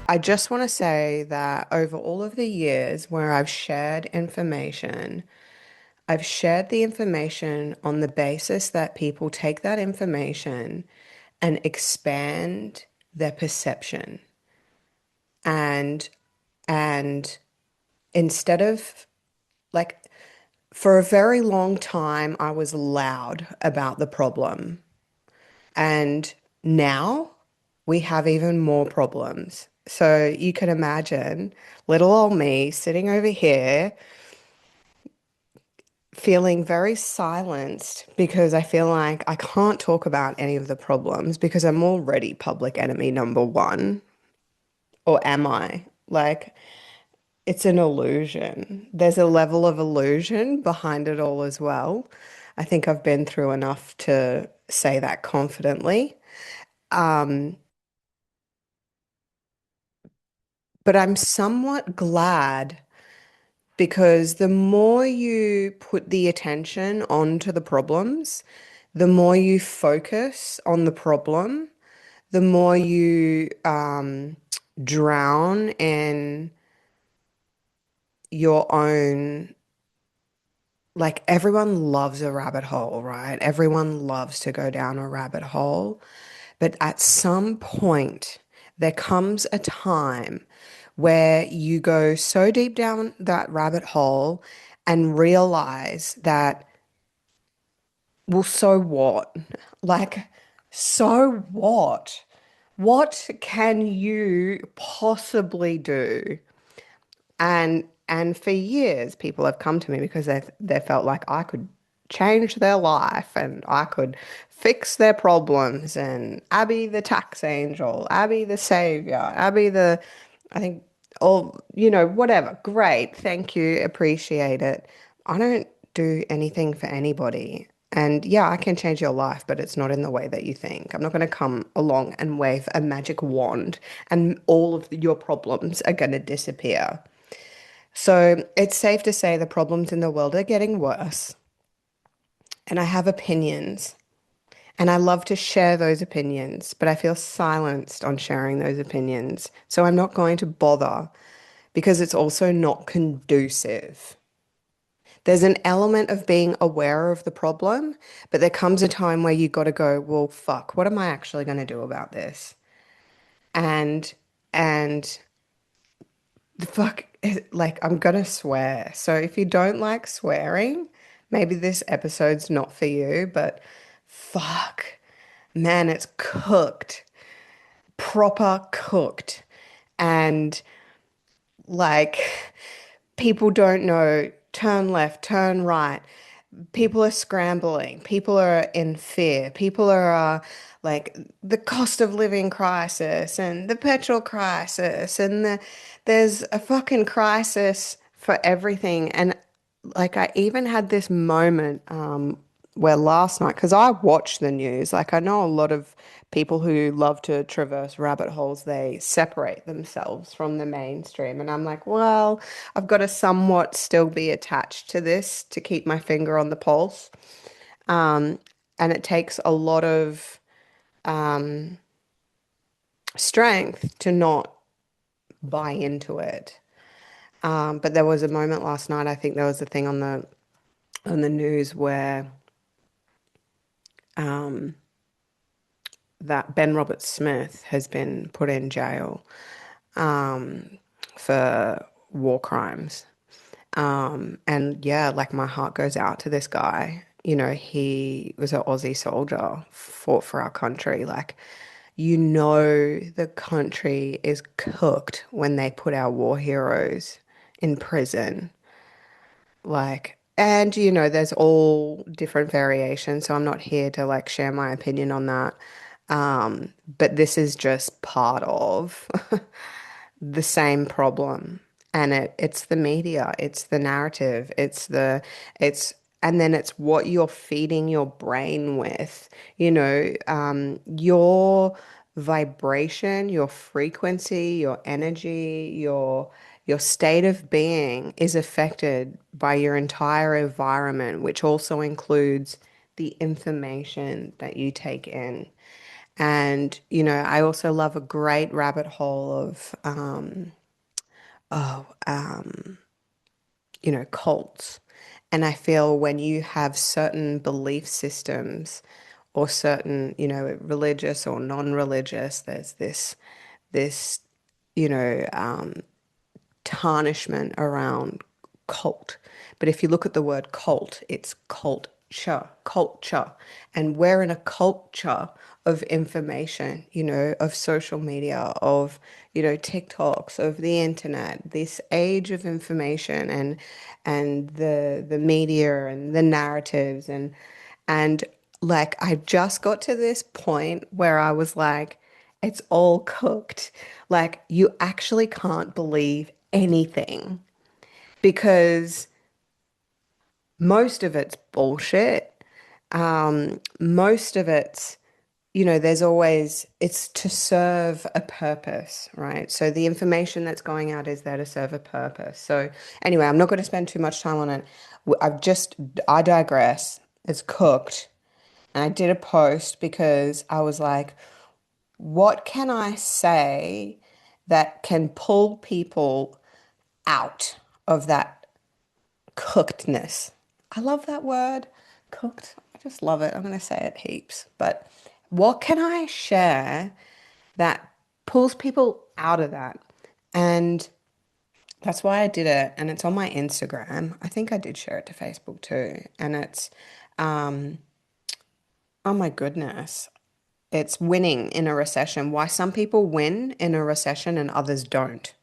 I just want to say that over all of the years where I've shared the information on the basis that people take that information and expand their perception. And and instead of like for a very long time, I was loud about the problem. And now we have even more problems. So you can imagine little old me sitting over here feeling very silenced because I feel like I can't talk about any of the problems because I'm already public enemy number one. Or am I? Like, it's an illusion. There's a level of illusion behind it all as well. I think I've been through enough to say that confidently. Um, but I'm somewhat glad because the more you put the attention onto the problems, the more you focus on the problem, the more you drown in your own, like everyone loves a rabbit hole, right? Everyone loves to go down a rabbit hole. But at some point, there comes a time where you go so deep down that rabbit hole and realize that, well, so what? Like, so what? What can you possibly do? And for years, people have come to me because they felt like I could change their life and I could fix their problems. And Abby the tax angel, Abby the savior, Abby the, I think, all, whatever. Great. Thank you. Appreciate it. I don't do anything for anybody. And yeah, I can change your life, but it's not in the way that you think. I'm not going to come along and wave a magic wand and all of your problems are going to disappear. So it's safe to say the problems in the world are getting worse, and I have opinions, and I love to share those opinions, but I feel silenced on sharing those opinions. So I'm not going to bother because it's also not conducive. There's an element of being aware of the problem, but there comes a time where you got to go, well, fuck, what am I actually going to do about this? And and the fuck, like, I'm gonna swear. So if you don't like swearing, maybe this episode's not for you, but fuck, man, it's cooked, proper cooked. And like, people don't know turn left, turn right. People are scrambling. People are in fear. People are like the cost of living crisis and the petrol crisis and there's a fucking crisis for everything. And like I even had this moment where last night, because I watch the news, like I know a lot of people who love to traverse rabbit holes, they separate themselves from the mainstream. And I'm like, well, I've got to somewhat still be attached to this to keep my finger on the pulse. Um, and it takes a lot of strength to not buy into it. But there was a moment last night, I think there was a thing on the news where that Ben Robert Smith has been put in jail for war crimes. And yeah, like my heart goes out to this guy. You know, he was an Aussie soldier, fought for our country. Like, the country is cooked when they put our war heroes in prison. Like, and there's all different variations, so I'm not here to like share my opinion on that. But this is just part of the same problem. And it's the media, it's the narrative, it's and then it's what you're feeding your brain with. Your vibration, your frequency, your energy, your state of being is affected by your entire environment, which also includes the information that you take in. And, I also love a great rabbit hole of, oh, cults. And I feel when you have certain belief systems or certain, religious or non-religious, there's this, you know, um, tarnishment around cult. But if you look at the word cult, it's culture, culture. And we're in a culture of information, of social media, of, TikToks, of the internet, this age of information and the media and the narratives and like I just got to this point where I was like, it's all cooked. Like you actually can't believe anything because most of it's bullshit. Most of it's, there's always, it's to serve a purpose, right? So the information that's going out is there to serve a purpose. So anyway, I'm not going to spend too much time on it. I digress. It's cooked. And I did a post because I was like, what can I say that can pull people out of that cookedness? I love that word, cooked. I just love it. I'm going to say it heaps. But what can I share that pulls people out of that? And that's why I did it. And it's on my Instagram. I think I did share it to Facebook too. And it's, oh my goodness. It's winning in a recession. Why some people win in a recession and others don't.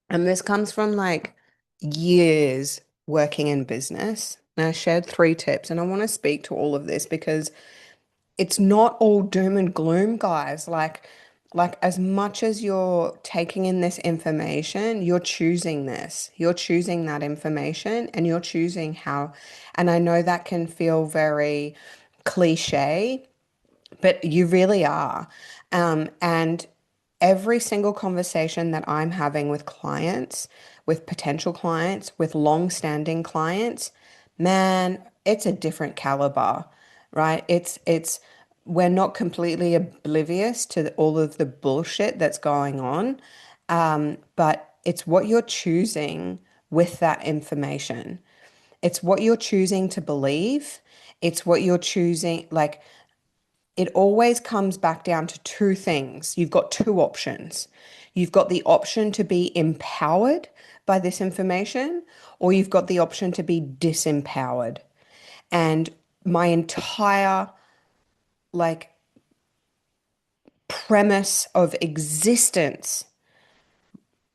And this comes from like years working in business. And I shared 3 tips, and I want to speak to all of this because it's not all doom and gloom, guys. Like as much as you're taking in this information, you're choosing this. You're choosing that information and you're choosing how. And I know that can feel very cliche, but you really are. And every single conversation that I'm having with clients, with potential clients, with long-standing clients, man, it's a different caliber, right? We're not completely oblivious to all of the bullshit that's going on, but it's what you're choosing with that information. It's what you're choosing to believe. It's what you're choosing, like, it always comes back down to 2 things. You've got 2 options. You've got the option to be empowered by this information, or you've got the option to be disempowered. And my entire like premise of existence,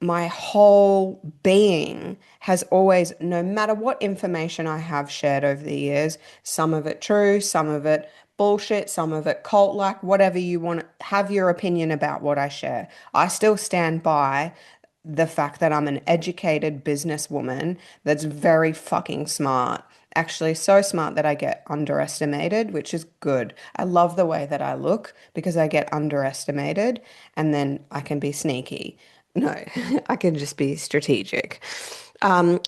my whole being has always, no matter what information I have shared over the years, some of it true, some of it bullshit, some of it cult-like, whatever you want to have your opinion about what I share. I still stand by the fact that I'm an educated businesswoman that's very fucking smart. Actually, so smart that I get underestimated, which is good. I love the way that I look because I get underestimated and then I can be sneaky. No, I can just be strategic. Um,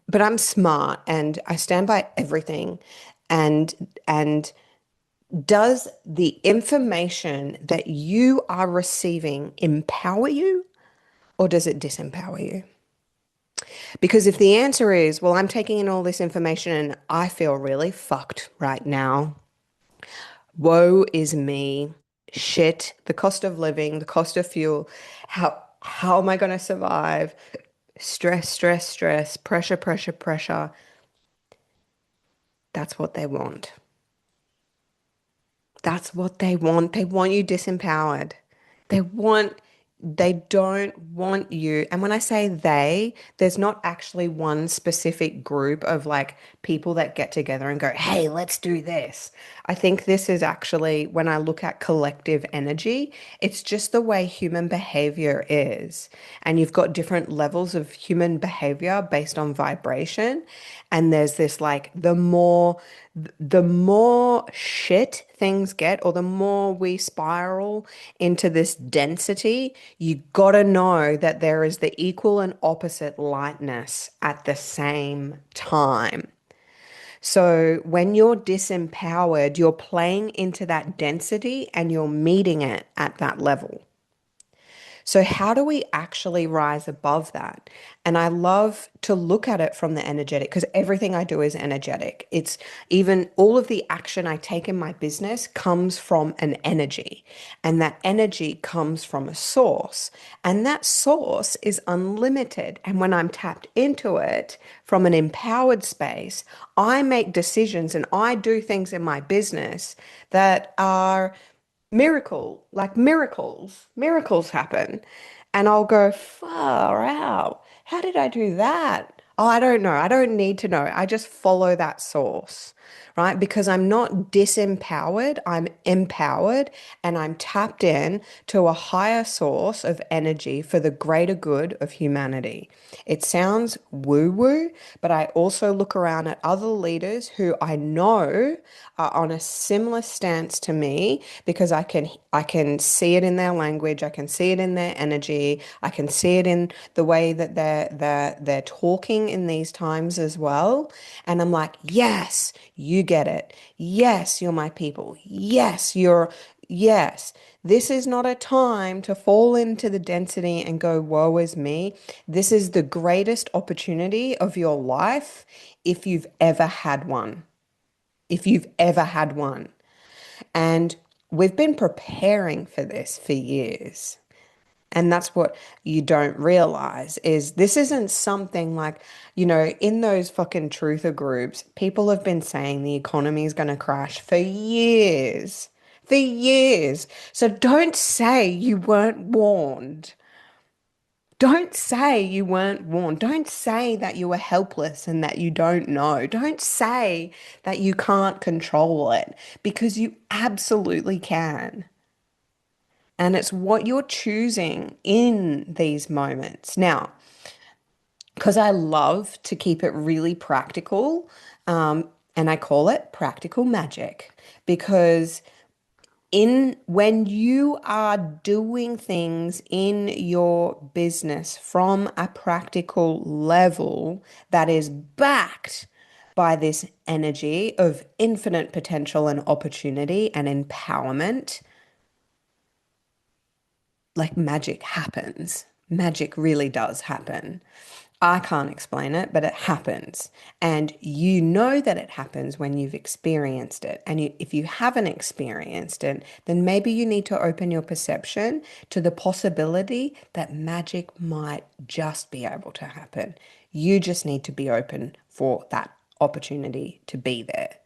but I'm smart and I stand by everything. And does the information that you are receiving empower you or does it disempower you? Because if the answer is, well, I'm taking in all this information and I feel really fucked right now. Woe is me. Shit, the cost of living, the cost of fuel. How am I going to survive? Stress, stress, stress, pressure, pressure, pressure. That's what they want. That's what they want. They want you disempowered. They want, they don't want you. And when I say they, there's not actually one specific group of like people that get together and go, hey, let's do this. I think this is actually, when I look at collective energy, it's just the way human behavior is. And you've got different levels of human behavior based on vibration. And there's this like, the more shit things get, or the more we spiral into this density, you gotta know that there is the equal and opposite lightness at the same time. So when you're disempowered, you're playing into that density and you're meeting it at that level. So, how do we actually rise above that? And I love to look at it from the energetic because everything I do is energetic. It's even all of the action I take in my business comes from an energy, and that energy comes from a source, and that source is unlimited. And when I'm tapped into it from an empowered space, I make decisions and I do things in my business that are miracles happen. And I'll go, far out. How did I do that? Oh, I don't know. I don't need to know. I just follow that source, right? Because I'm not disempowered, I'm empowered and I'm tapped in to a higher source of energy for the greater good of humanity. It sounds woo woo, but I also look around at other leaders who I know are on a similar stance to me because I can see it in their language, I can see it in their energy, I can see it in the way that they're talking in these times as well. And I'm like, yes, you get it. Yes, you're my people. Yes. This is not a time to fall into the density and go, woe is me. This is the greatest opportunity of your life if you've ever had one. If you've ever had one. And we've been preparing for this for years. And that's what you don't realize is this isn't something like, in those fucking truther groups, people have been saying the economy is going to crash for years. For years. So don't say you weren't warned. Don't say you weren't warned. Don't say that you were helpless and that you don't know. Don't say that you can't control it because you absolutely can. And it's what you're choosing in these moments. Now, because I love to keep it really practical, and I call it practical magic because in when you are doing things in your business from a practical level that is backed by this energy of infinite potential and opportunity and empowerment, like magic happens. Magic really does happen. I can't explain it, but it happens. And you know that it happens when you've experienced it. And if you haven't experienced it, then maybe you need to open your perception to the possibility that magic might just be able to happen. You just need to be open for that opportunity to be there,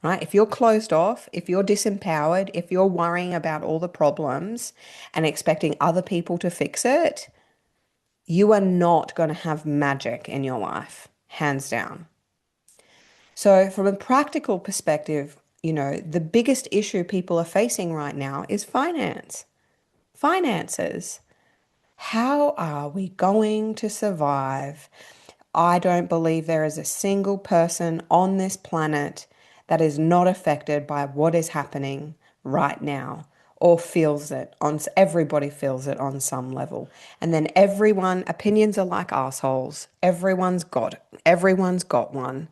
right? If you're closed off, if you're disempowered, if you're worrying about all the problems and expecting other people to fix it, you are not going to have magic in your life, hands down. So, from a practical perspective, the biggest issue people are facing right now is finance. Finances. How are we going to survive? I don't believe there is a single person on this planet that is not affected by what is happening right now or feels it on everybody feels it on some level. And then everyone opinions are like assholes. Everyone's got one.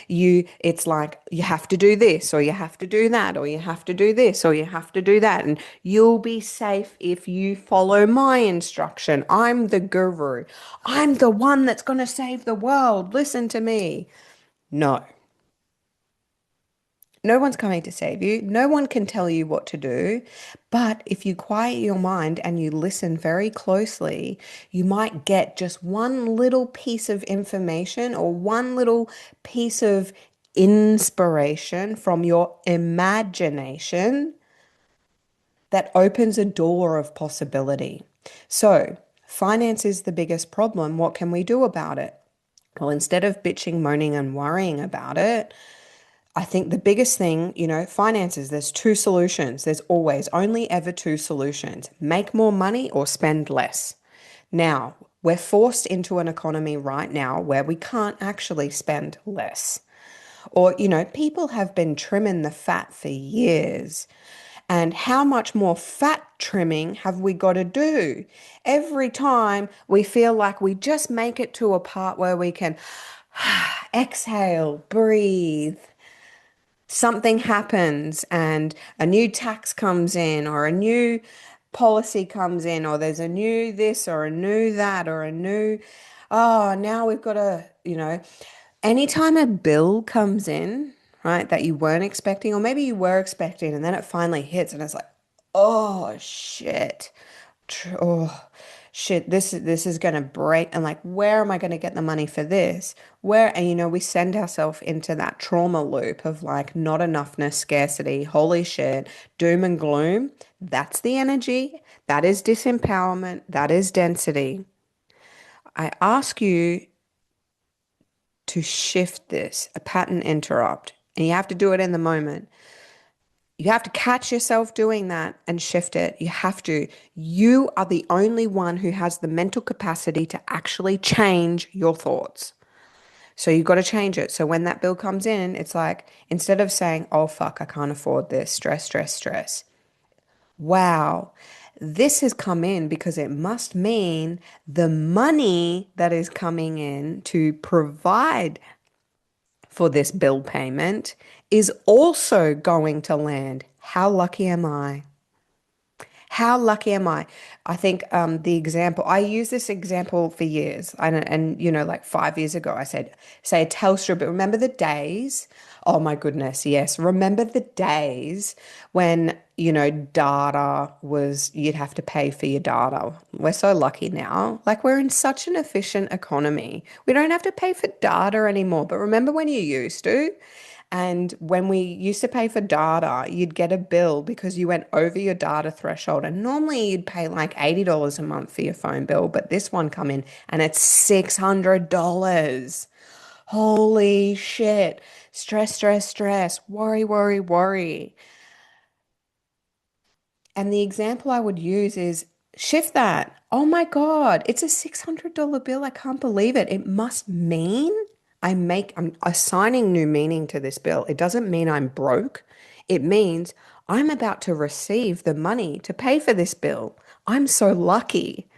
It's like you have to do this or you have to do that or you have to do this or you have to do that and you'll be safe if you follow my instruction. I'm the guru. I'm the one that's going to save the world. Listen to me. No. No one's coming to save you. No one can tell you what to do. But if you quiet your mind and you listen very closely, you might get just one little piece of information or one little piece of inspiration from your imagination that opens a door of possibility. So, finance is the biggest problem. What can we do about it? Well, instead of bitching, moaning, and worrying about it, I think the biggest thing, finances, there's two solutions. There's always only ever two solutions: make more money or spend less. Now, we're forced into an economy right now where we can't actually spend less. Or, people have been trimming the fat for years. And how much more fat trimming have we got to do? Every time we feel like we just make it to a part where we can Exhale, breathe. Something happens and a new tax comes in or a new policy comes in or there's a new this or a new that or a new, oh, now we've got to, anytime a bill comes in, right, that you weren't expecting or maybe you were expecting and then it finally hits and it's like, oh shit. Oh shit, this is gonna break. And like, where am I gonna get the money for this? Where, and we send ourselves into that trauma loop of like not enoughness, scarcity, holy shit, doom and gloom. That's the energy. That is disempowerment. That is density. I ask you to shift this, a pattern interrupt, and you have to do it in the moment. You have to catch yourself doing that and shift it. You have to. You are the only one who has the mental capacity to actually change your thoughts. So you've got to change it. So when that bill comes in, it's like instead of saying, oh, fuck, I can't afford this, stress, stress, stress. Wow, this has come in because it must mean the money that is coming in to provide for this bill payment is also going to land. How lucky am I? How lucky am I? I think the example, I use this example for years. And like 5 years ago, I said, say a Telstra, but remember the days? Oh my goodness, yes. Remember the days when, data was, you'd have to pay for your data. We're so lucky now. Like we're in such an efficient economy. We don't have to pay for data anymore. But remember when you used to? And when we used to pay for data, you'd get a bill because you went over your data threshold. And normally you'd pay like $80 a month for your phone bill, but this one come in and it's $600. Holy shit. Stress, stress, stress. Worry, worry, worry. And the example I would use is shift that. Oh my God, it's a $600 bill. I can't believe it. It must mean I'm assigning new meaning to this bill. It doesn't mean I'm broke. It means I'm about to receive the money to pay for this bill. I'm so lucky.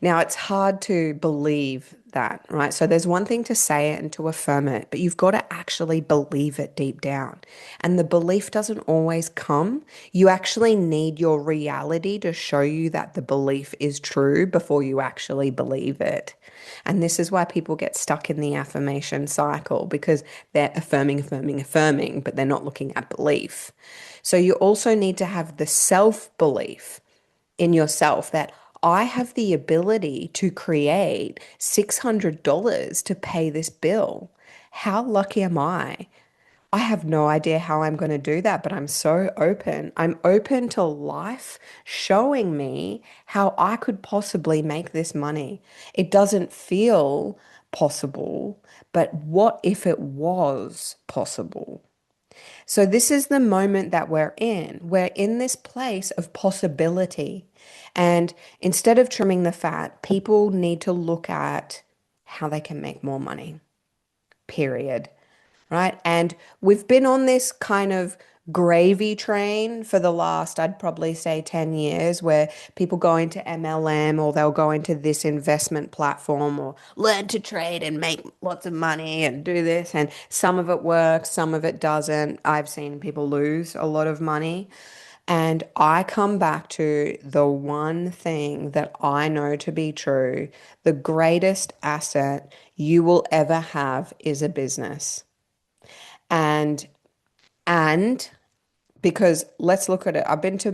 Now, it's hard to believe that, right? So there's one thing to say it and to affirm it, but you've got to actually believe it deep down. And the belief doesn't always come. You actually need your reality to show you that the belief is true before you actually believe it. And this is why people get stuck in the affirmation cycle because they're affirming, affirming, affirming, but they're not looking at belief. So you also need to have the self belief in yourself that I have the ability to create $600 to pay this bill. How lucky am I? I have no idea how I'm going to do that, but I'm so open. I'm open to life showing me how I could possibly make this money. It doesn't feel possible, but what if it was possible? So, this is the moment that we're in. We're in this place of possibility. And instead of trimming the fat, people need to look at how they can make more money, period. Right. And we've been on this kind of gravy train for the last, I'd probably say 10 years, where people go into MLM or they'll go into this investment platform or learn to trade and make lots of money and do this. And some of it works, some of it doesn't. I've seen people lose a lot of money. And I come back to the one thing that I know to be true. The greatest asset you will ever have is a business. And and because let's look at it. I've been to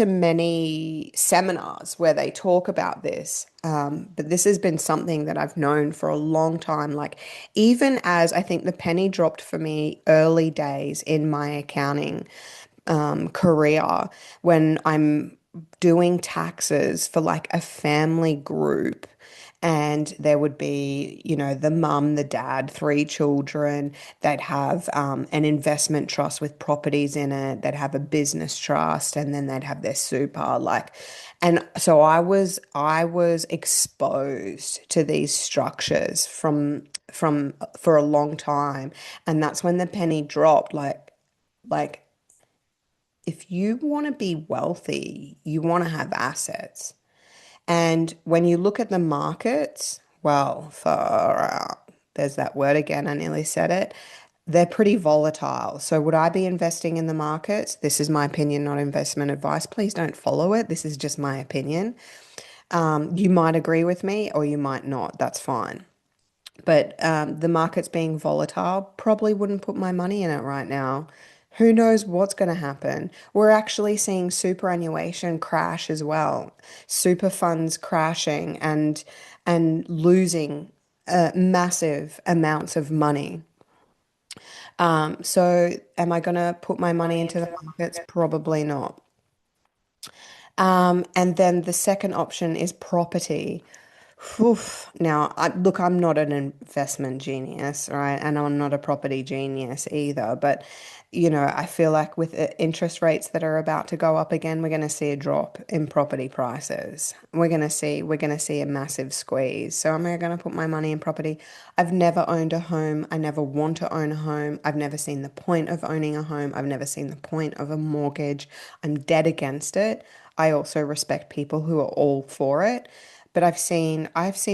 many seminars where they talk about this. But this has been something that I've known for a long time. Like even as I think the penny dropped for me early days in my accounting career when I'm doing taxes for like a family group. And there would be, the mum, the dad, three children. They'd have an investment trust with properties in it. They'd have a business trust, and then they'd have their super. Like, and so I was exposed to these structures from for a long time, and that's when the penny dropped. Like if you want to be wealthy, you want to have assets. And when you look at the markets, well, far out, there's that word again, I nearly said it. They're pretty volatile. So would I be investing in the markets? This is my opinion, not investment advice. Please don't follow it. This is just my opinion. You might agree with me or you might not. That's fine. But the market's being volatile, probably wouldn't put my money in it right now. Who knows what's going to happen? We're actually seeing superannuation crash as well. Super funds crashing and losing massive amounts of money. So am I going to put my money into the markets? Probably not. And then the second option is property. Oof. Now, look, I'm not an investment genius, right? And I'm not a property genius either. But, I feel like with interest rates that are about to go up again, we're going to see a drop in property prices. We're going to see a massive squeeze. So am I going to put my money in property? I've never owned a home. I never want to own a home. I've never seen the point of owning a home. I've never seen the point of a mortgage. I'm dead against it. I also respect people who are all for it. But I've seen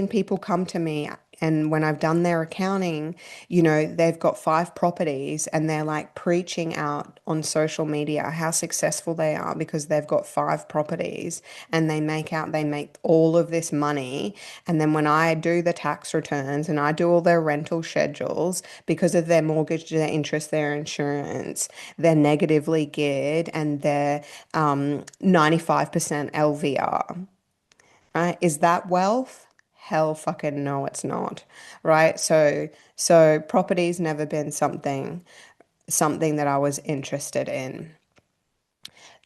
people come to me and when I've done their accounting, they've got 5 properties and they're like preaching out on social media how successful they are because they've got 5 properties and they make all of this money. And then when I do the tax returns and I do all their rental schedules because of their mortgage, their interest, their insurance, they're negatively geared and they're 95% LVR, right? Is that wealth? Hell fucking no, it's not, right? So property's never been something that I was interested in.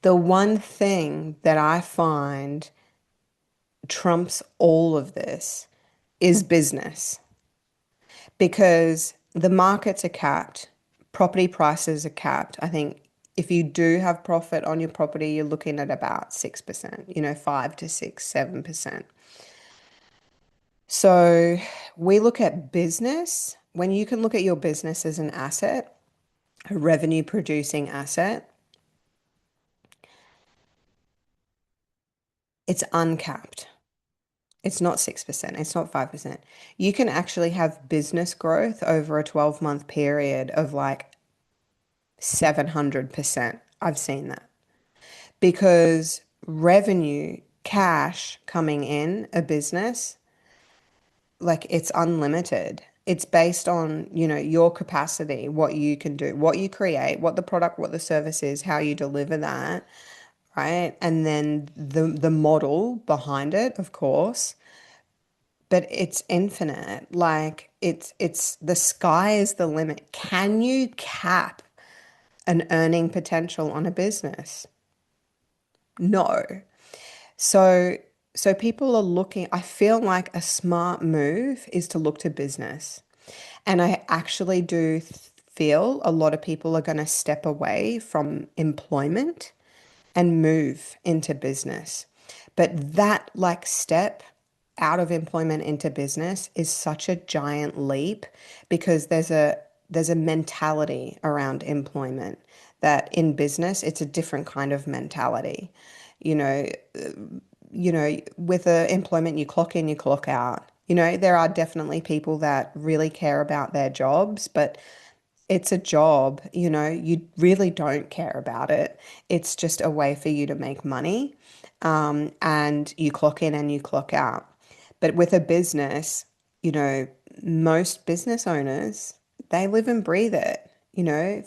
The one thing that I find trumps all of this is business because the markets are capped, property prices are capped. I think if you do have profit on your property, you're looking at about 6%, 5 to 6, 7%. So we look at business. When you can look at your business as an asset, a revenue producing asset, it's uncapped. It's not 6%, it's not 5%. You can actually have business growth over a 12-month period of like 700%. I've seen that because revenue, cash coming in a business, like it's unlimited. It's based on, your capacity, what you can do, what you create, what the product, what the service is, how you deliver that, right? And then the model behind it, of course, but it's infinite. Like it's the sky is the limit. Can you cap an earning potential on a business? No. So so people are looking, I feel like a smart move is to look to business. And I actually do feel a lot of people are going to step away from employment and move into business. But that like step out of employment into business is such a giant leap because there's a mentality around employment that in business it's a different kind of mentality. You know, with employment, you clock in, you clock out. There are definitely people that really care about their jobs, but it's a job, you really don't care about it. It's just a way for you to make money. And you clock in and you clock out. But with a business, you know, most business owners, they live and breathe it,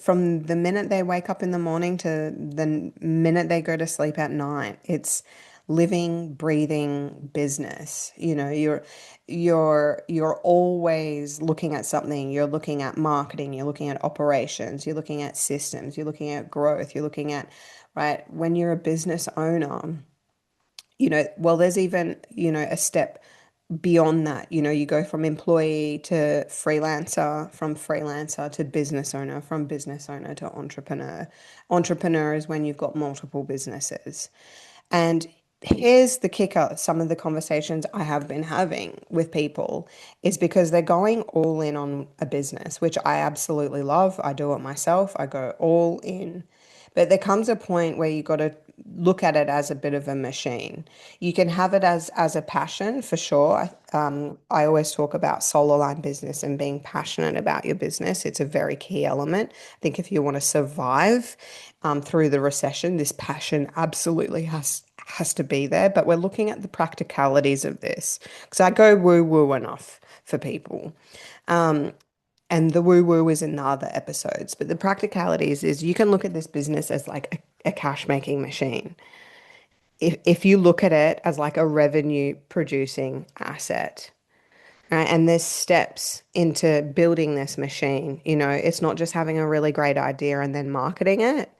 from the minute they wake up in the morning to the minute they go to sleep at night. It's living, breathing business. You're always looking at something. You're looking at marketing, you're looking at operations, you're looking at systems, you're looking at growth, you're looking at, right, when you're a business owner, well, there's even, a step beyond that. You go from employee to freelancer, from freelancer to business owner, from business owner to entrepreneur. Entrepreneur is when you've got multiple businesses. And here's the kicker, some of the conversations I have been having with people is because they're going all in on a business, which I absolutely love. I do it myself. I go all in. But there comes a point where you got to look at it as a bit of a machine. You can have it as a passion for sure. I always talk about soul aligned business and being passionate about your business. It's a very key element. I think if you want to survive through the recession, this passion absolutely has to be there. But we're looking at the practicalities of this because I go woo woo enough for people. And the woo woo is in other episodes, but the practicalities is you can look at this business as like a cash making machine. If you look at it as like a revenue producing asset, right? And there's steps into building this machine. It's not just having a really great idea and then marketing it.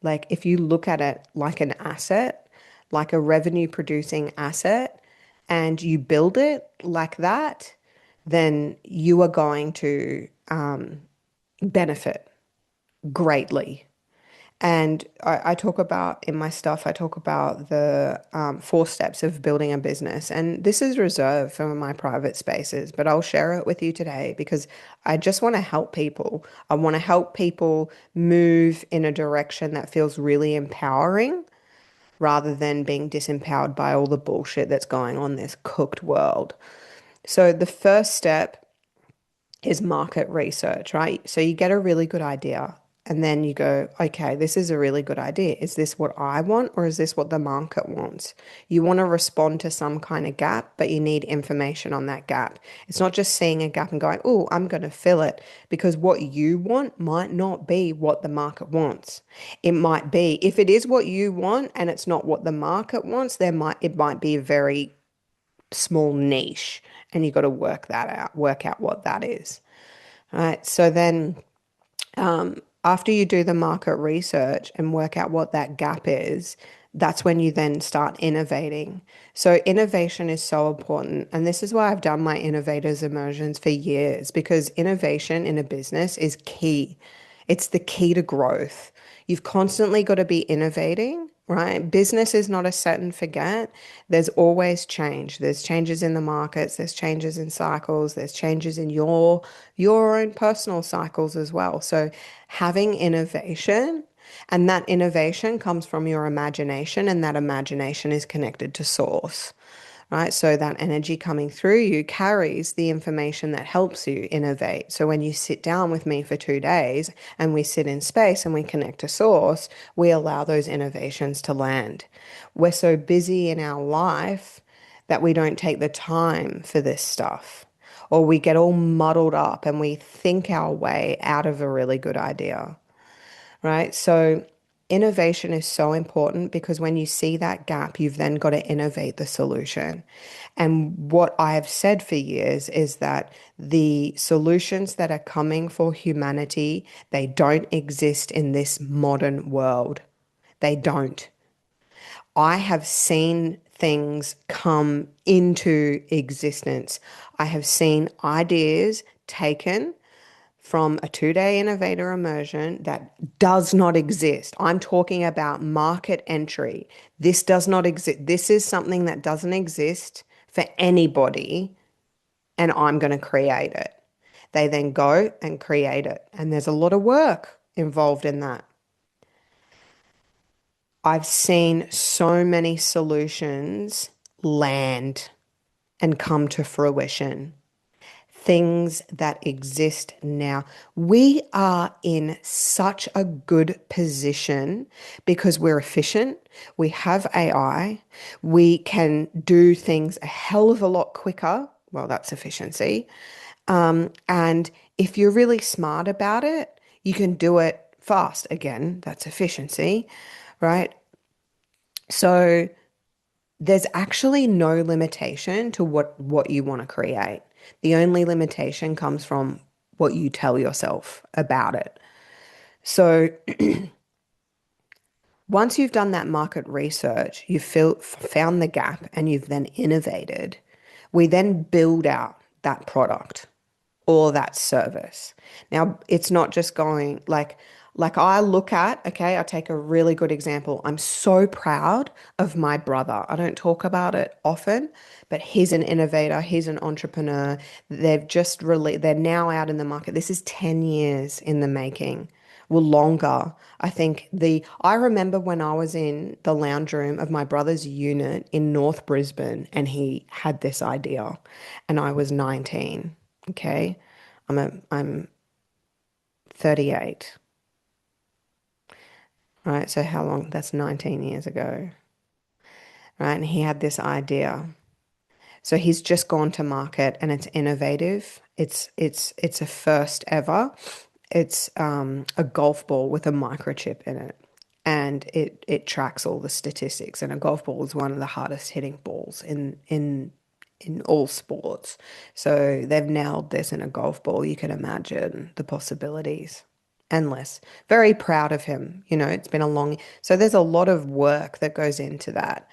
Like if you look at it like an asset, like a revenue producing asset, and you build it like that, then you are going to benefit greatly. And I talk about in my stuff, I talk about the 4 steps of building a business. And this is reserved for my private spaces, but I'll share it with you today because I just want to help people. I want to help people move in a direction that feels really empowering rather than being disempowered by all the bullshit that's going on in this cooked world. So the first step is market research, right? So you get a really good idea and then you go, okay, this is a really good idea. Is this what I want or is this what the market wants? You want to respond to some kind of gap, but you need information on that gap. It's not just seeing a gap and going, oh, I'm going to fill it because what you want might not be what the market wants. It might be, if it is what you want and it's not what the market wants, it might be a very small niche and you've got to work out what that is. Right. So then after you do the market research and work out what that gap is, that's when you then start innovating. So innovation is so important. And this is why I've done my innovators immersions for years, because innovation in a business is key. It's the key to growth. You've constantly got to be innovating, right? Business is not a set and forget. There's always change. There's changes in the markets, there's changes in cycles, there's changes in your own personal cycles as well. So having innovation, and that innovation comes from your imagination, and that imagination is connected to source, right? So that energy coming through you carries the information that helps you innovate. So when you sit down with me for 2 days and we sit in space and we connect to source, we allow those innovations to land. We're so busy in our life that we don't take the time for this stuff. Or we get all muddled up and we think our way out of a really good idea, right? So innovation is so important because when you see that gap, you've then got to innovate the solution. And what I have said for years is that the solutions that are coming for humanity, they don't exist in this modern world. They don't. I have seen things come into existence. I have seen ideas taken from a 2-day innovator immersion that does not exist. I'm talking about market entry. This does not exist. This is something that doesn't exist for anybody, and I'm going to create it. They then go and create it. And there's a lot of work involved in that. I've seen so many solutions land and come to fruition. Things that exist now. We are in such a good position because we're efficient. We have AI. We can do things a hell of a lot quicker. Well, that's efficiency. And if you're really smart about it, you can do it fast. Again, that's efficiency, right? So there's actually no limitation to what you want to create. The only limitation comes from what you tell yourself about it. So once you've done that market research, found the gap and you've then innovated, we then build out that product or that service. Now, it's not just going like I look at, okay, I'll take a really good example. I'm so proud of my brother. I don't talk about it often, but he's an innovator, he's an entrepreneur. They're now out in the market. This is 10 years in the making, well, longer. I remember when I was in the lounge room of my brother's unit in North Brisbane and he had this idea and I was 19. Okay. I'm 38. Right. So how long? That's 19 years ago. Right. And he had this idea. So he's just gone to market and it's innovative. It's a first ever. It's a golf ball with a microchip in it. And it tracks all the statistics. And a golf ball is one of the hardest hitting balls in all sports. So they've nailed this in a golf ball. You can imagine the possibilities. Endless. Very proud of him. It's been a long, so there's a lot of work that goes into that.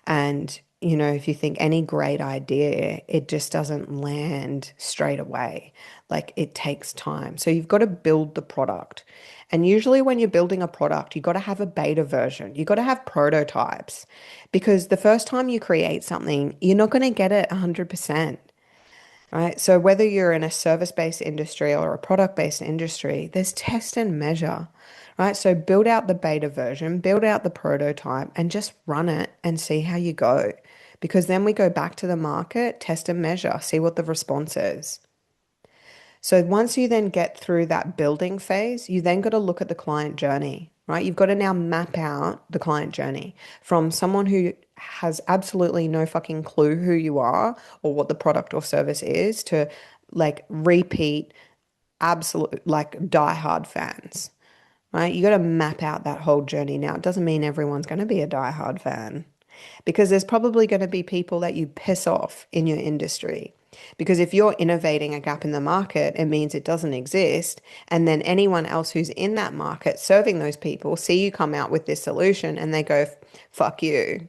And, if you think any great idea, it just doesn't land straight away. Like it takes time. So you've got to build the product. And usually when you're building a product, you've got to have a beta version. You've got to have prototypes because the first time you create something, you're not going to get it 100%. Right. So whether you're in a service-based industry or a product-based industry, there's test and measure. Right. So build out the beta version, build out the prototype, and just run it and see how you go. Because then we go back to the market, test and measure, see what the response is. So once you then get through that building phase, you then got to look at the client journey, right? You've got to now map out the client journey from someone who has absolutely no fucking clue who you are or what the product or service is to like repeat absolute like diehard fans, right? You got to map out that whole journey now. It doesn't mean everyone's going to be a diehard fan because there's probably going to be people that you piss off in your industry. Because if you're innovating a gap in the market, it means it doesn't exist. And then anyone else who's in that market serving those people see you come out with this solution and they go, fuck you.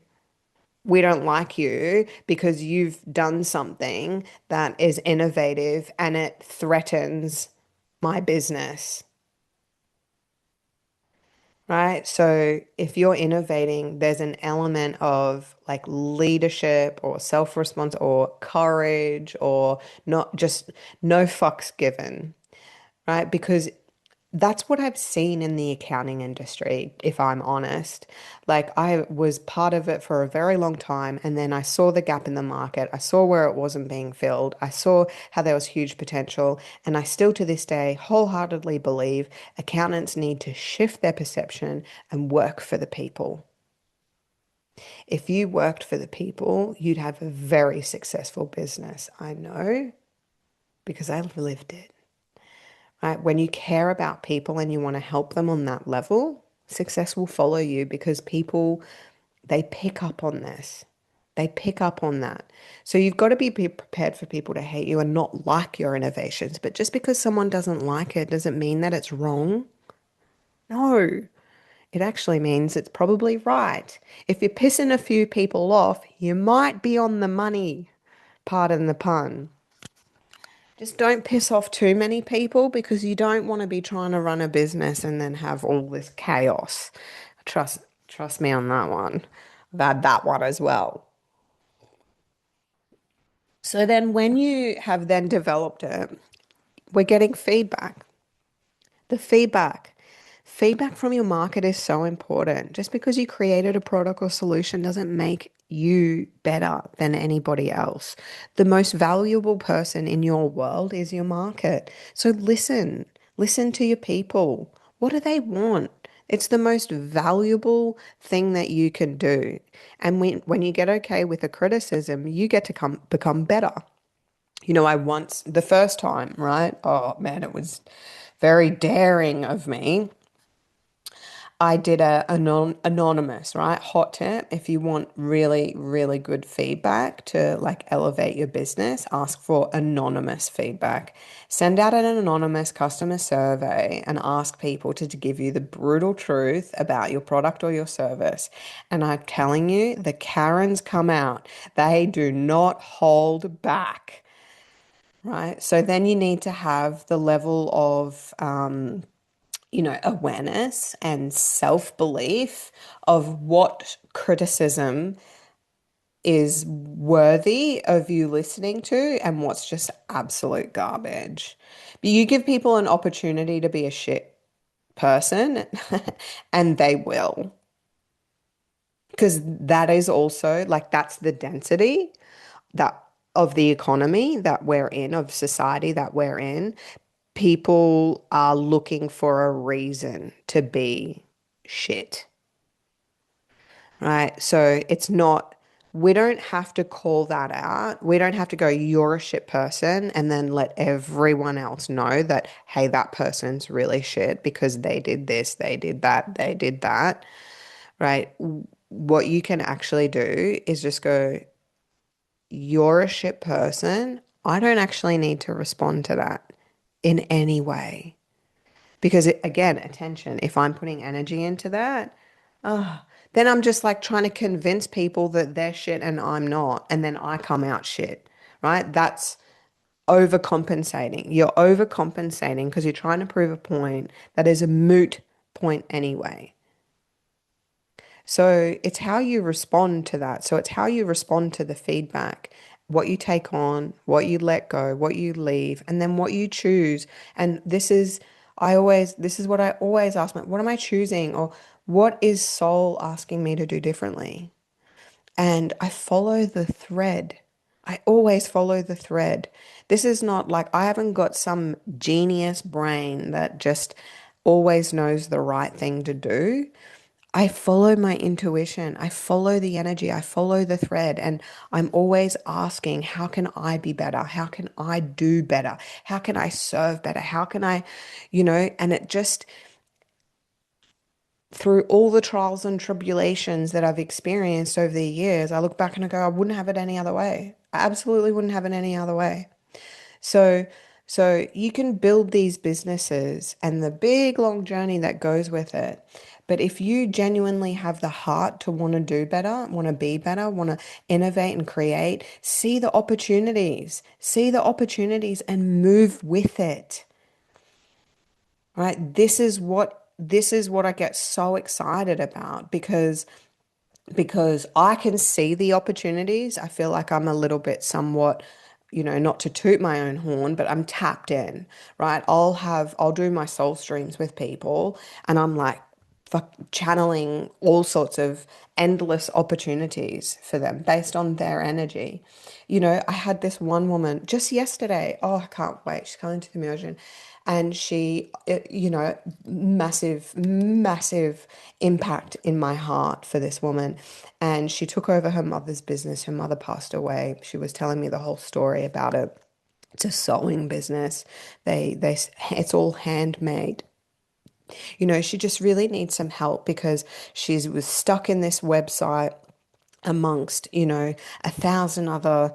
We don't like you because you've done something that is innovative and it threatens my business. Right. So if you're innovating, there's an element of like leadership or self-response or courage or not just no fucks given. Right. Because that's what I've seen in the accounting industry, if I'm honest. Like I was part of it for a very long time, and then I saw the gap in the market. I saw where it wasn't being filled. I saw how there was huge potential, and I still to this day wholeheartedly believe accountants need to shift their perception and work for the people. If you worked for the people, you'd have a very successful business. I know because I've lived it. Right? When you care about people and you want to help them on that level, success will follow you because people, they pick up on this. They pick up on that. So you've got to be prepared for people to hate you and not like your innovations. But just because someone doesn't like it doesn't mean that it's wrong. No, it actually means it's probably right. If you're pissing a few people off, you might be on the money. Pardon the pun. Just don't piss off too many people because you don't want to be trying to run a business and then have all this chaos. Trust trust me on that one. I've had that one as well. So then when you have then developed it, we're getting feedback. The feedback from your market is so important. Just because you created a product or solution doesn't make you better than anybody else. The most valuable person in your world is your market. So listen to your people. What do they want? It's the most valuable thing that you can do. And when you get okay with the criticism, you get to become better. I once, the first time, right? Oh man, it was very daring of me. I did a anonymous, right? Hot tip. If you want really, really good feedback to like elevate your business, ask for anonymous feedback. Send out an anonymous customer survey and ask people to give you the brutal truth about your product or your service. And I'm telling you, the Karens come out. They do not hold back, right? So then you need to have the level of awareness and self-belief of what criticism is worthy of you listening to and what's just absolute garbage. But you give people an opportunity to be a shit. person, and they will. Because that is also like that's the density that of the economy that we're in, of society that we're in. People are looking for a reason to be shit, right? So it's not, we don't have to call that out. We don't have to go, you're a shit person, and then let everyone else know that, hey, that person's really shit because they did this, they did that, they did that, right? What you can actually do is just go, you're a shit person. I don't actually need to respond to that in any way. Because again, attention, if I'm putting energy into that, then I'm just like trying to convince people that they're shit and I'm not. And then I come out shit, right? That's overcompensating. You're overcompensating because you're trying to prove a point that is a moot point anyway. So it's how you respond to that. So it's how you respond to the feedback, what you take on, what you let go, what you leave, and then what you choose. And this is what I always ask, what am I choosing? Or what is soul asking me to do differently? And I follow the thread. I always follow the thread. This is not like I haven't got some genius brain that just always knows the right thing to do. I follow my intuition. I follow the energy. I follow the thread. And I'm always asking, how can I be better? How can I do better? How can I serve better? How can I, and it just, through all the trials and tribulations that I've experienced over the years, I look back and I go, I wouldn't have it any other way. I absolutely wouldn't have it any other way. So, so you can build these businesses and the big long journey that goes with it. But if you genuinely have the heart to want to do better, want to be better, want to innovate and create, see the opportunities and move with it. Right? This is what I get so excited about because I can see the opportunities. I feel like I'm a little bit somewhat, not to toot my own horn, but I'm tapped in, right? I'll do my soul streams with people and I'm like, channeling all sorts of endless opportunities for them based on their energy. I had this one woman just yesterday. Oh, I can't wait. She's coming to the immersion. And massive, massive impact in my heart for this woman. And she took over her mother's business. Her mother passed away. She was telling me the whole story about it. It's a sewing business. It's all handmade. She just really needs some help because she was stuck in this website amongst, 1,000 other,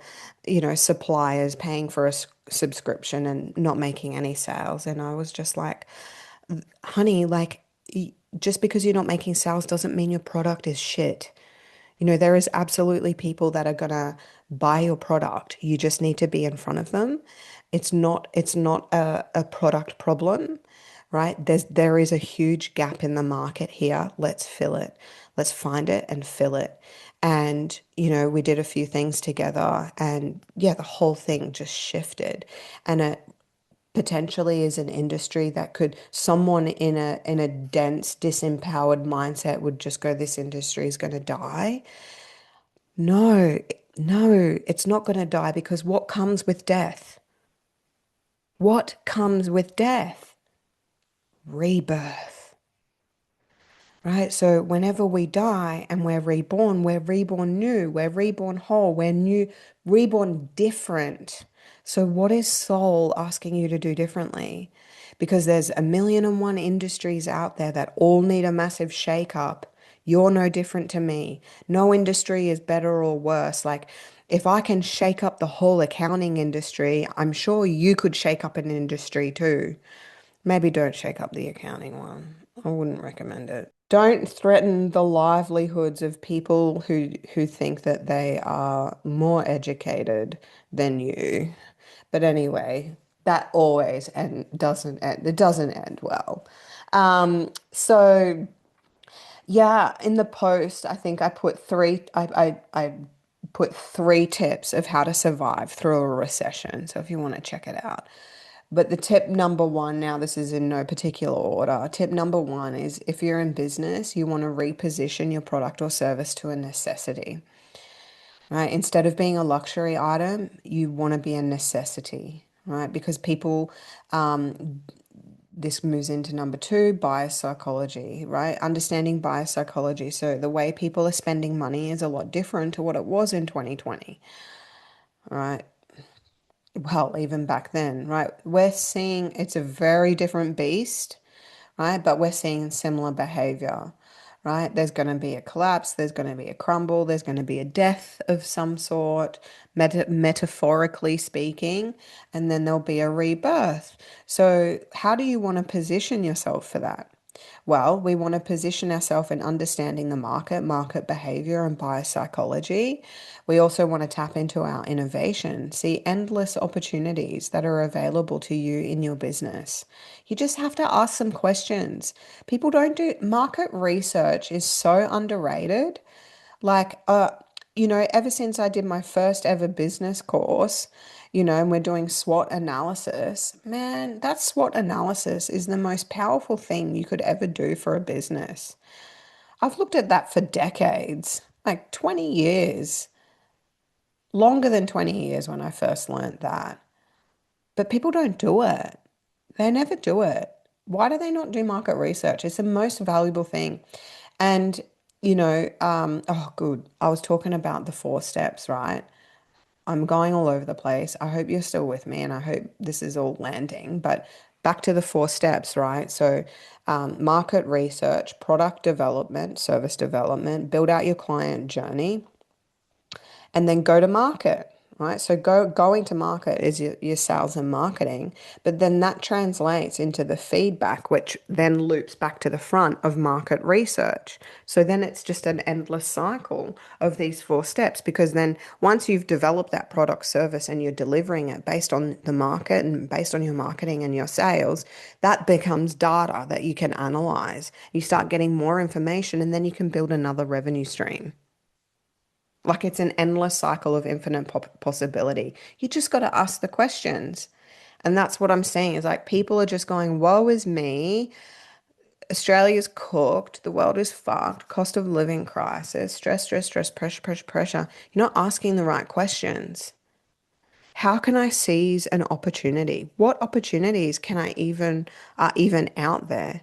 suppliers paying for a subscription and not making any sales. And I was just like, honey, like, just because you're not making sales doesn't mean your product is shit. There is absolutely people that are gonna buy your product. You just need to be in front of them. It's not a product problem, right? There is a huge gap in the market here. Let's fill it. Let's find it and fill it. And, we did a few things together and yeah, the whole thing just shifted. And it potentially is an industry that could someone in a dense, disempowered mindset would just go, this industry is going to die. No, no, it's not going to die because what comes with death? What comes with death? Rebirth. Right? So whenever we die and we're reborn new, we're reborn whole, we're new, reborn different. So what is soul asking you to do differently? Because there's a million and one industries out there that all need a massive shake up. You're no different to me. No industry is better or worse. Like if I can shake up the whole accounting industry, I'm sure you could shake up an industry too. Maybe don't shake up the accounting one. I wouldn't recommend it. Don't threaten the livelihoods of people who think that they are more educated than you. But anyway, that always and doesn't end. It doesn't end well. So yeah, in the post, I think I put three. I put three tips of how to survive through a recession. So if you want to check it out. But the tip number one, now this is in no particular order. Tip number one is if you're in business, you want to reposition your product or service to a necessity, right? Instead of being a luxury item, you want to be a necessity, right? Because people, this moves into number two, bias psychology, right? Understanding bias psychology. So the way people are spending money is a lot different to what it was in 2020, right? Well, even back then, right? We're seeing it's a very different beast, right? But we're seeing similar behavior, right? There's going to be a collapse, there's going to be a crumble, there's going to be a death of some sort, metaphorically speaking, and then there'll be a rebirth. So, how do you want to position yourself for that? Well, we want to position ourselves in understanding the market, market behavior, and biopsychology. We also want to tap into our innovation, see endless opportunities that are available to you in your business. You just have to ask some questions. People don't do market research is so underrated. Like, ever since I did my first ever business course, and we're doing SWOT analysis, man, that SWOT analysis is the most powerful thing you could ever do for a business. I've looked at that for decades, like 20 years, longer than 20 years when I first learned that. But people don't do it. They never do it. Why do they not do market research? It's the most valuable thing. And, oh, good. I was talking about the four steps, right? I'm going all over the place. I hope you're still with me and I hope this is all landing. But back to the four steps, right? So, market research, product development, service development, build out your client journey, and then go to market, right? So going to market is your sales and marketing, but then that translates into the feedback, which then loops back to the front of market research. So then it's just an endless cycle of these four steps because then once you've developed that product service and you're delivering it based on the market and based on your marketing and your sales, that becomes data that you can analyze. You start getting more information and then you can build another revenue stream. Like it's an endless cycle of infinite possibility. You just got to ask the questions. And that's what I'm saying is like people are just going, woe is me. Australia's cooked. The world is fucked. Cost of living crisis. Stress, stress, stress, pressure, pressure, pressure. You're not asking the right questions. How can I seize an opportunity? What opportunities can I even are even out there?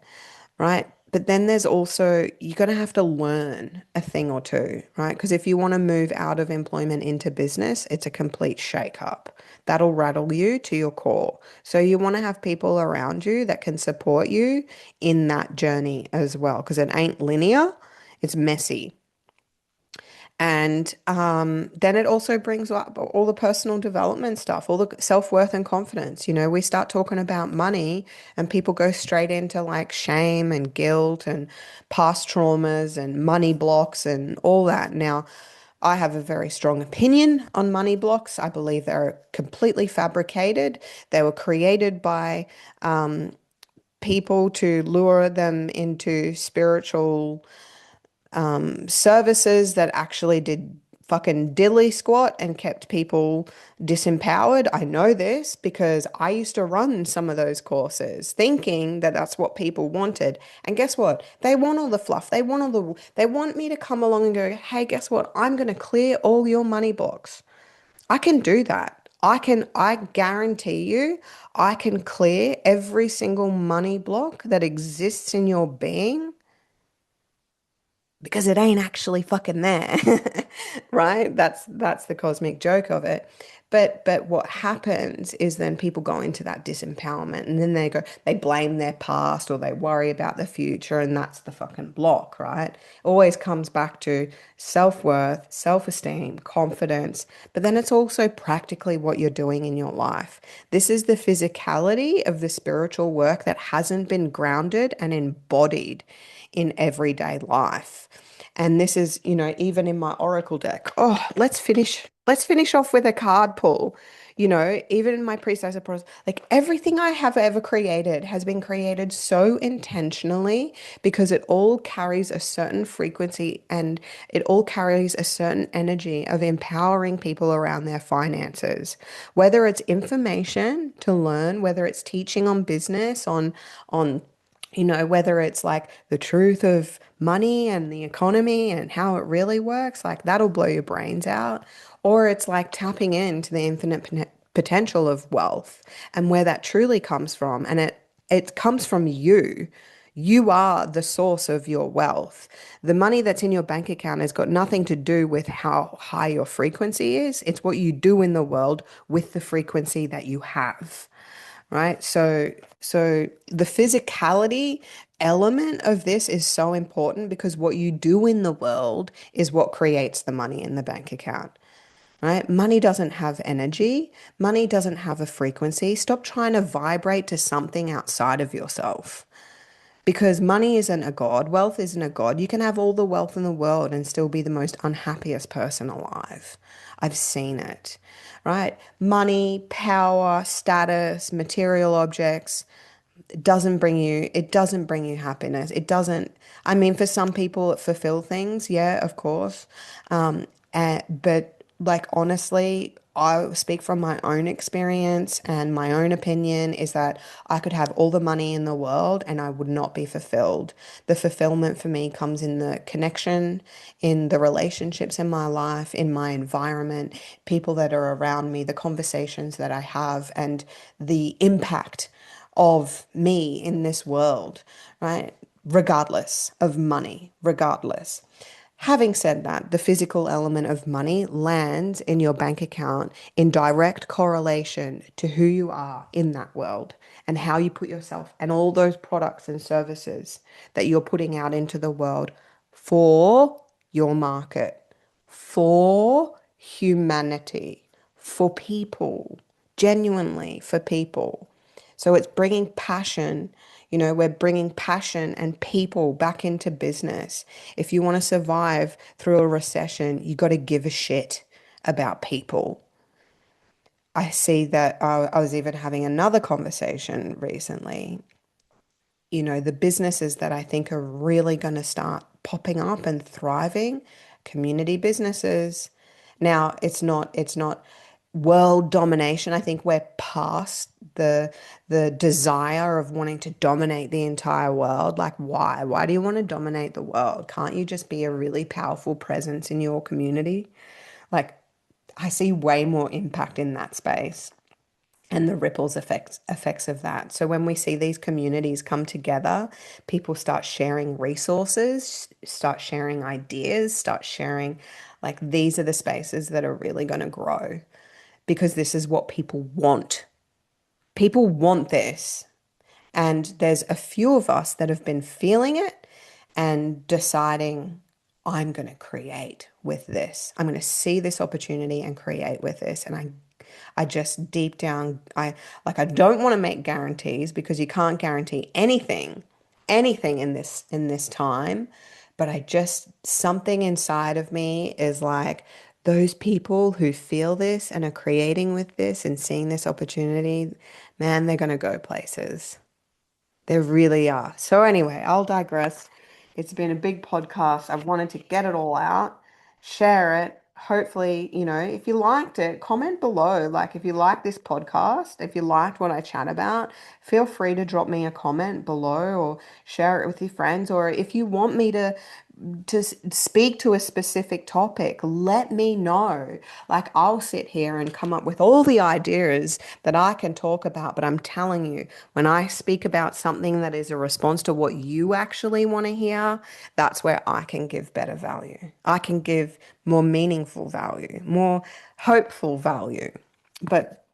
Right? But then there's also, you're going to have to learn a thing or two, right? Because if you want to move out of employment into business, it's a complete shake-up. That'll rattle you to your core. So you want to have people around you that can support you in that journey as well, because it ain't linear, it's messy. And then it also brings up all the personal development stuff, all the self-worth and confidence. We start talking about money and people go straight into like shame and guilt and past traumas and money blocks and all that. Now, I have a very strong opinion on money blocks. I believe they're completely fabricated. They were created by people to lure them into spiritual services that actually did fucking dilly squat and kept people disempowered. I know this because I used to run some of those courses thinking that that's what people wanted. And guess what? They want all the fluff. They want me to come along and go, "Hey, guess what? I'm going to clear all your money blocks." I can do that. I guarantee you, I can clear every single money block that exists in your being because it ain't actually fucking there. Right? That's the cosmic joke of it. But what happens is then people go into that disempowerment and then they blame their past or they worry about the future and that's the fucking block, right? Always comes back to self-worth, self-esteem, confidence, but then it's also practically what you're doing in your life. This is the physicality of the spiritual work that hasn't been grounded and embodied in everyday life. And this is, even in my Oracle deck. Oh, let's finish off with a card pull. Even in my predecessor process, like everything I have ever created has been created so intentionally because it all carries a certain frequency and it all carries a certain energy of empowering people around their finances. Whether it's information to learn, whether it's teaching on business, on whether it's like the truth of money and the economy and how it really works, like that'll blow your brains out. Or it's like tapping into the infinite potential of wealth and where that truly comes from. And it comes from you. You are the source of your wealth. The money that's in your bank account has got nothing to do with how high your frequency is. It's what you do in the world with the frequency that you have, right? So the physicality element of this is so important because what you do in the world is what creates the money in the bank account, right? Money doesn't have energy. Money doesn't have a frequency. Stop trying to vibrate to something outside of yourself because money isn't a god. Wealth isn't a god. You can have all the wealth in the world and still be the most unhappiest person alive. I've seen it, right? Money, power, status, material objects, it doesn't bring you happiness. It doesn't, I mean, for some people it fulfill things, yeah, of course. But like honestly, I speak from my own experience and my own opinion is that I could have all the money in the world and I would not be fulfilled. The fulfillment for me comes in the connection, in the relationships in my life, in my environment, people that are around me, the conversations that I have, and the impact of me in this world, right? Regardless of money, regardless. Having said that, the physical element of money lands in your bank account in direct correlation to who you are in that world and how you put yourself and all those products and services that you're putting out into the world for your market, for humanity, for people, genuinely for people. So it's bringing passion, we're bringing passion and people back into business. If you want to survive through a recession, you got to give a shit about people. I see that I was even having another conversation recently. The businesses that I think are really going to start popping up and thriving, community businesses. Now, it's not world domination. I think we're past the desire of wanting to dominate the entire world. Like why? Why do you want to dominate the world? Can't you just be a really powerful presence in your community? Like I see way more impact in that space and the ripples effects of that. So when we see these communities come together, people start sharing resources, start sharing ideas, start sharing like these are the spaces that are really going to grow because this is what people want. People want this. And there's a few of us that have been feeling it and deciding, I'm going to create with this. I'm going to see this opportunity and create with this. And I just deep down, I don't want to make guarantees because you can't guarantee anything in this time. But I just, something inside of me is like, those people who feel this and are creating with this and seeing this opportunity, man, they're going to go places. They really are. So anyway, I'll digress. It's been a big podcast. I've wanted to get it all out, share it. Hopefully, if you liked it, comment below. Like if you like this podcast, if you liked what I chat about, feel free to drop me a comment below or share it with your friends. Or if you want me to speak to a specific topic, let me know. Like I'll sit here and come up with all the ideas that I can talk about, but I'm telling you, when I speak about something that is a response to what you actually want to hear, that's where I can give better value. I can give more meaningful value, more hopeful value. But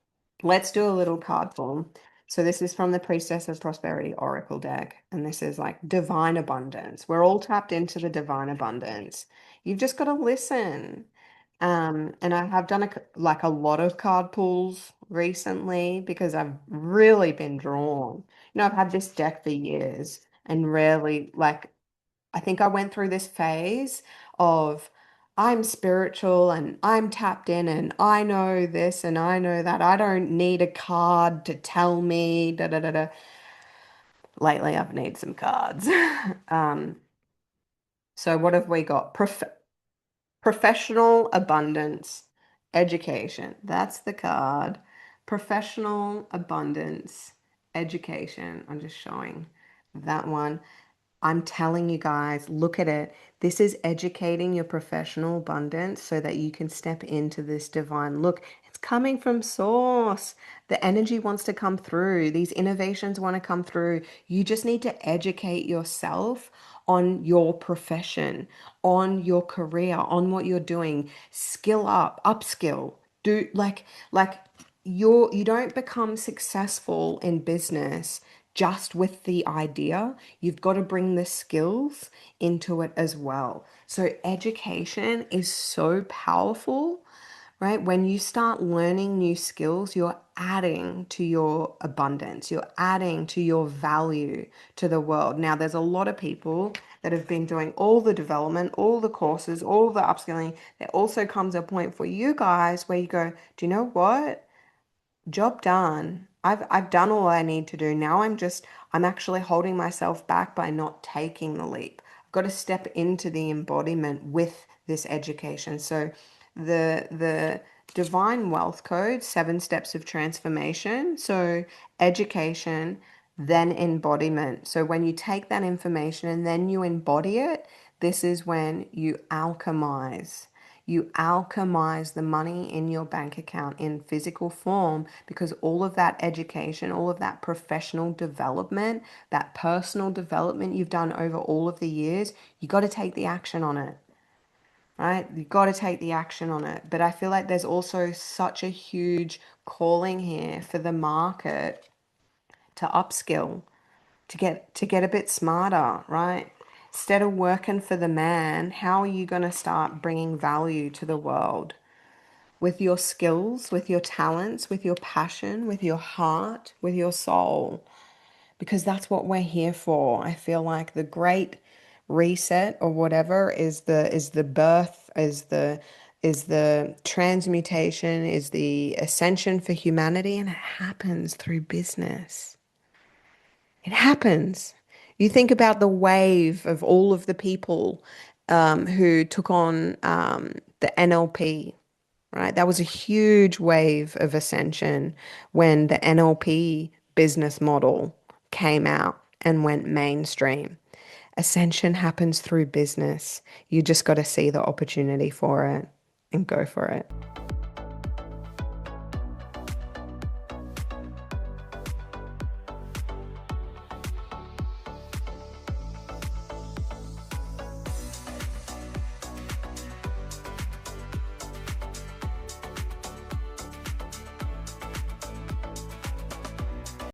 let's do a little card form. So this is from the Priestess of Prosperity Oracle deck, and this is like divine abundance. We're all tapped into the divine abundance. You've just got to listen. And I have done like a lot of card pulls recently because I've really been drawn. I've had this deck for years and rarely like I think I went through this phase of I'm spiritual and I'm tapped in and I know this and I know that. I don't need a card to tell me da da da da. Lately, I've needed some cards. Um, so what have we got? Professional abundance education. That's the card. Professional abundance education. I'm just showing that one. I'm telling you guys, look at it. This is educating your professional abundance so that you can step into this divine. Look, it's coming from source. The energy wants to come through. These innovations want to come through. You just need to educate yourself on your profession, on your career, on what you're doing. Skill up, upskill. Do like you don't become successful in business just with the idea. You've got to bring the skills into it as well. So education is so powerful, right? When you start learning new skills, you're adding to your abundance, you're adding to your value to the world. Now, there's a lot of people that have been doing all the development, all the courses, all the upskilling. There also comes a point for you guys where you go, do you know what? Job done. I've done all I need to do. Now I'm actually holding myself back by not taking the leap. I've got to step into the embodiment with this education. So the divine wealth code, 7 steps of transformation. So education, then embodiment. So when you take that information and then you embody it, this is when you alchemize. You alchemize the money in your bank account in physical form because all of that education, all of that professional development, that personal development you've done over all of the years, you got to take the action on it, right? You got to take the action on it. But I feel like there's also such a huge calling here for the market to upskill, to get a bit smarter, right? Instead of working for the man, how are you going to start bringing value to the world with your skills, with your talents, with your passion, with your heart, with your soul? Because that's what we're here for. I feel like the great reset or whatever is the birth, is the transmutation, is the ascension for humanity, and it happens through business. It happens. You think about the wave of all of the people who took on the NLP, right? That was a huge wave of ascension when the NLP business model came out and went mainstream. Ascension happens through business. You just got to see the opportunity for it and go for it.